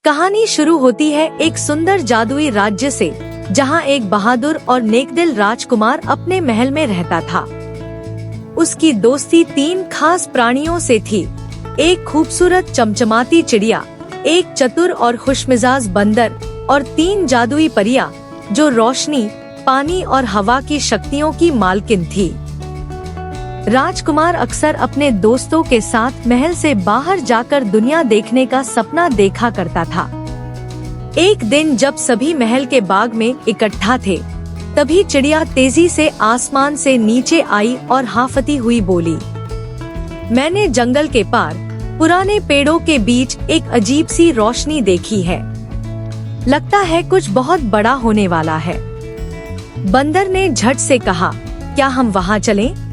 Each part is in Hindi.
कहानी शुरू होती है एक सुंदर जादुई राज्य से, जहां एक बहादुर और नेकदिल राजकुमार अपने महल में रहता था। उसकी दोस्ती 3 खास प्राणियों से थी। एक खूबसूरत चमचमाती चिड़िया, एक चतुर और खुशमिजाज बंदर और 3 जादुई परियां जो रोशनी, पानी और हवा की शक्तियों की मालकिन थी। राजकुमार अक्सर अपने दोस्तों के साथ महल से बाहर जाकर दुनिया देखने का सपना देखा करता था। एक दिन जब सभी महल के बाग में इकट्ठा थे, तभी चिड़िया तेजी से आसमान से नीचे आई और हांफती हुई बोली, मैंने जंगल के पार पुराने पेड़ों के बीच एक अजीब सी रोशनी देखी है। लगता है कुछ बहुत बड़ा होने वाला है। बंदर ने झट से कहा, क्या हम वहाँ चलें?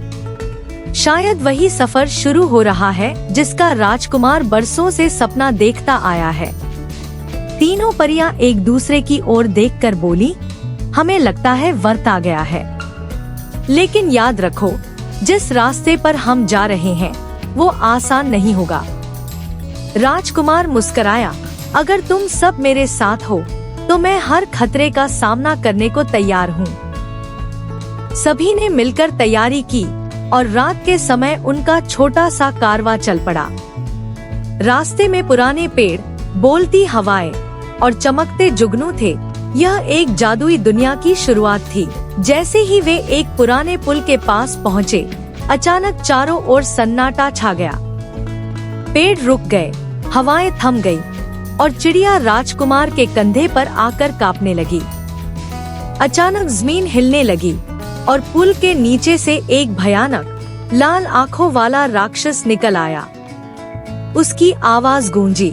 शायद वही सफर शुरू हो रहा है जिसका राजकुमार बरसों से सपना देखता आया है। तीनों परियां एक दूसरे की ओर देखकर बोली, हमें लगता है वक्त आ गया है। लेकिन याद रखो, जिस रास्ते पर हम जा रहे हैं वो आसान नहीं होगा। राजकुमार मुस्कराया, अगर तुम सब मेरे साथ हो तो मैं हर खतरे का सामना करने को तैयार हूँ। सभी ने मिलकर तैयारी की और रात के समय उनका छोटा सा कारवां चल पड़ा। रास्ते में पुराने पेड़, बोलती हवाएं और चमकते जुगनू थे। यह एक जादुई दुनिया की शुरुआत थी। जैसे ही वे एक पुराने पुल के पास पहुँचे, अचानक चारों ओर सन्नाटा छा गया। पेड़ रुक गए, हवाएं थम गई और चिड़िया राजकुमार के कंधे पर आकर कांपने लगी। अचानक जमीन हिलने लगी और पुल के नीचे से एक भयानक लाल आंखों वाला राक्षस निकल आया। उसकी आवाज गूंजी,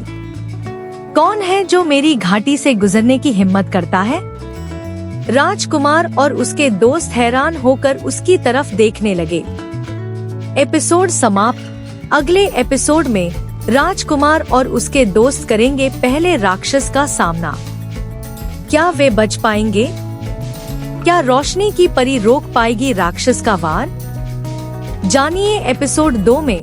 कौन है जो मेरी घाटी से गुजरने की हिम्मत करता है? राजकुमार और उसके दोस्त हैरान होकर उसकी तरफ देखने लगे। एपिसोड समाप्त। अगले एपिसोड में राजकुमार और उसके दोस्त करेंगे पहले राक्षस का सामना। क्या वे बच पाएंगे? क्या रोशनी की परी रोक पाएगी राक्षस का वार? जानिए एपिसोड 2 में।